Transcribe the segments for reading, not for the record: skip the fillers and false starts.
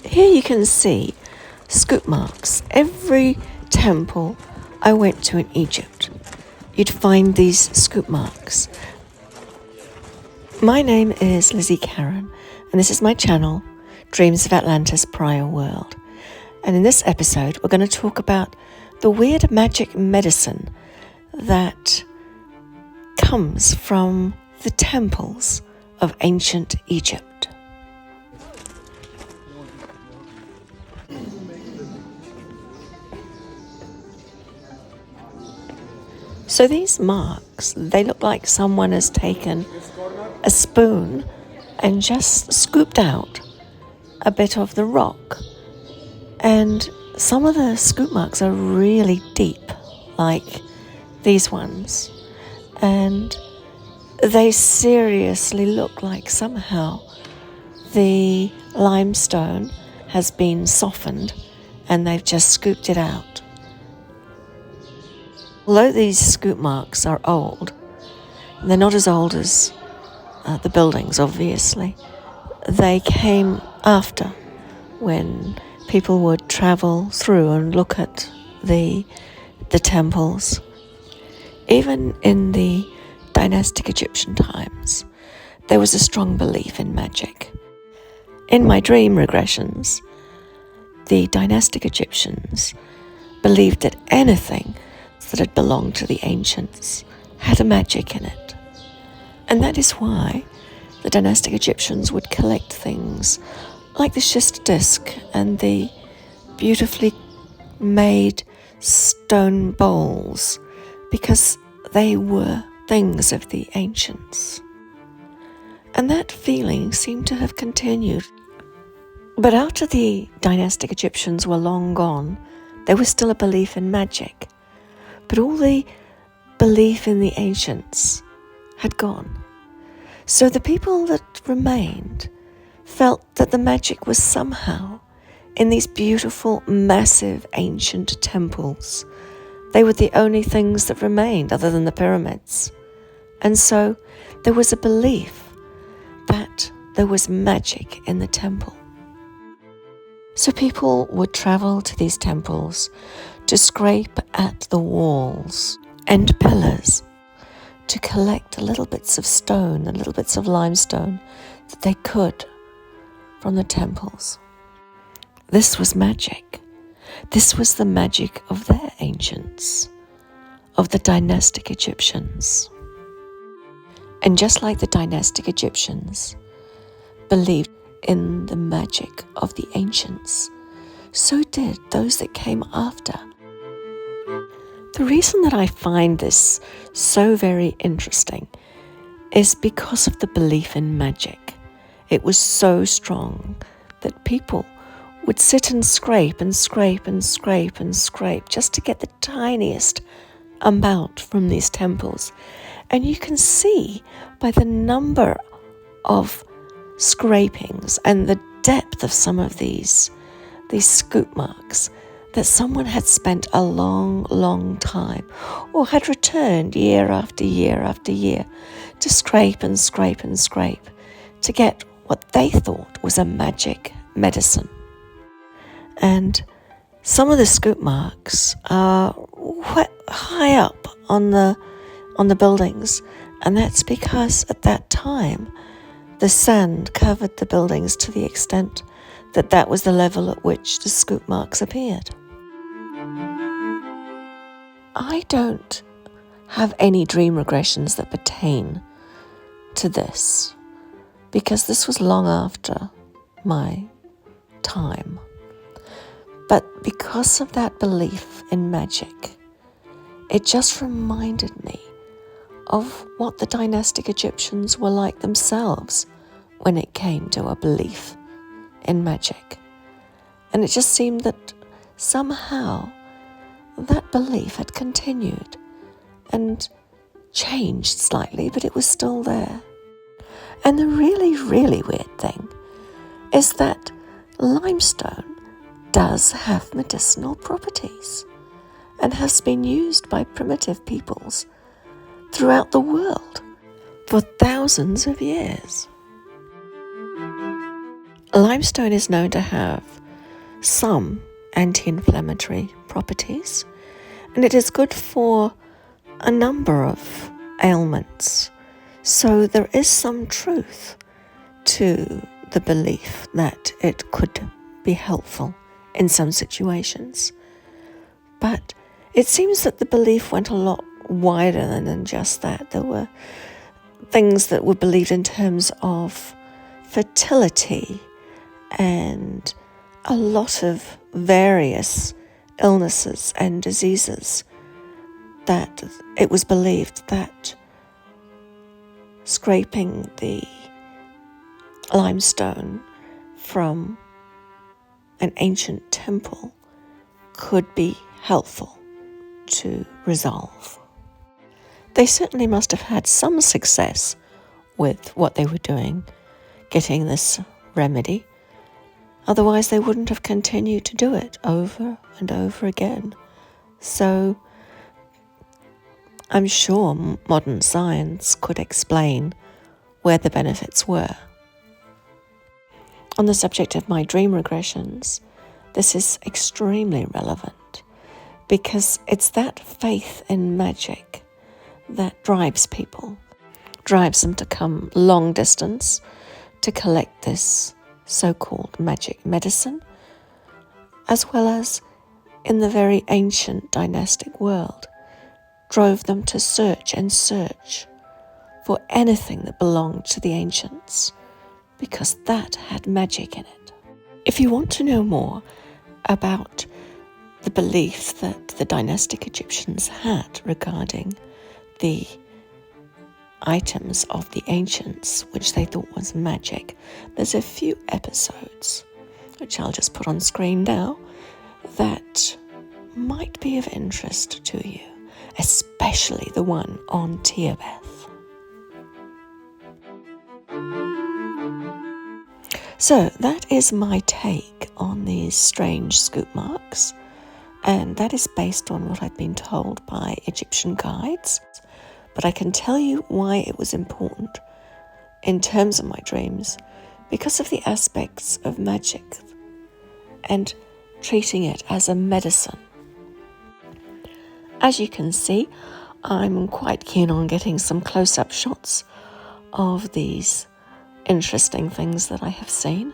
Here you can see scoop marks. Every temple I went to in Egypt, you'd find these scoop marks. My name is Lizzie Karen, and this is my channel, Dreams of Atlantis Prior World. And in this episode, we're going to talk about the weird magic medicine that comes from the temples of ancient Egypt. So these marks, they look like someone has taken a spoon and just scooped out a bit of the rock. And some of the scoop marks are really deep, like these ones. And they seriously look like somehow the limestone has been softened and they've just scooped it out. Although these scoop marks are old, they're not as old as the buildings, obviously. They came after, when people would travel through and look at the temples. Even in the dynastic Egyptian times, there was a strong belief in magic. In my dream regressions, the dynastic Egyptians believed that anything that had belonged to the ancients had a magic in it. And that is why the dynastic Egyptians would collect things like the schist disc and the beautifully made stone bowls, because they were things of the ancients. And that feeling seemed to have continued. But after the dynastic Egyptians were long gone, there was still a belief in magic. But all the belief in the ancients had gone. So the people that remained felt that the magic was somehow in these beautiful, massive, ancient temples. They were the only things that remained other than the pyramids. And so there was a belief that there was magic in the temple. So people would travel to these temples to scrape at the walls and pillars to collect little bits of stone and little bits of limestone that they could from the temples. This was magic. This was the magic of their ancients, of the dynastic Egyptians. And just like the dynastic Egyptians believed in the magic of the ancients, so did those that came after. The reason that I find this so very interesting is because of the belief in magic. It was so strong that people would sit and scrape and scrape and scrape and scrape just to get the tiniest amount from these temples. And you can see by the number of scrapings and the depth of some of these scoop marks that someone had spent a long, long time, or had returned year after year after year to scrape and scrape and scrape to get what they thought was a magic medicine. And some of the scoop marks are high up on the buildings, and that's because at that time the sand covered the buildings to the extent that was the level at which the scoop marks appeared. I don't have any dream regressions that pertain to this, because this was long after my time. But because of that belief in magic, it just reminded me of what the dynastic Egyptians were like themselves when it came to a belief in magic. And it just seemed that somehow that belief had continued and changed slightly, but it was still there. And the really, really weird thing is that limestone does have medicinal properties and has been used by primitive peoples throughout the world for thousands of years. Limestone is known to have some anti-inflammatory properties, and it is good for a number of ailments. So there is some truth to the belief that it could be helpful in some situations. But it seems that the belief went a lot wider than just that. There were things that were believed in terms of fertility and a lot of various illnesses and diseases, that it was believed that scraping the limestone from an ancient temple could be helpful to resolve. They certainly must have had some success with what they were doing, getting this remedy. Otherwise, they wouldn't have continued to do it over and over again. So I'm sure modern science could explain where the benefits were. On the subject of my dream regressions, this is extremely relevant because it's that faith in magic that drives people, drives them to come long distance to collect this so-called magic medicine, as well as in the very ancient dynastic world, drove them to search and search for anything that belonged to the ancients, because that had magic in it. If you want to know more about the belief that the dynastic Egyptians had regarding the items of the ancients, which they thought was magic, there's a few episodes, which I'll just put on screen now, that might be of interest to you, especially the one on Tiabeth. So that is my take on these strange scoop marks, and that is based on what I've been told by Egyptian guides. But I can tell you why it was important in terms of my dreams, because of the aspects of magic and treating it as a medicine. As you can see, I'm quite keen on getting some close-up shots of these interesting things that I have seen,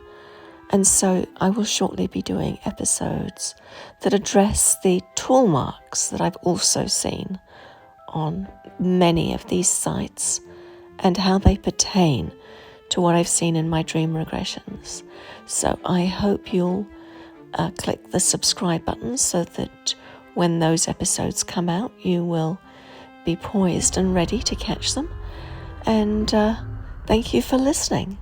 and so I will shortly be doing episodes that address the tool marks that I've also seen on many of these sites and how they pertain to what I've seen in my dream regressions. So I hope you'll click the subscribe button so that when those episodes come out, you will be poised and ready to catch them. And thank you for listening.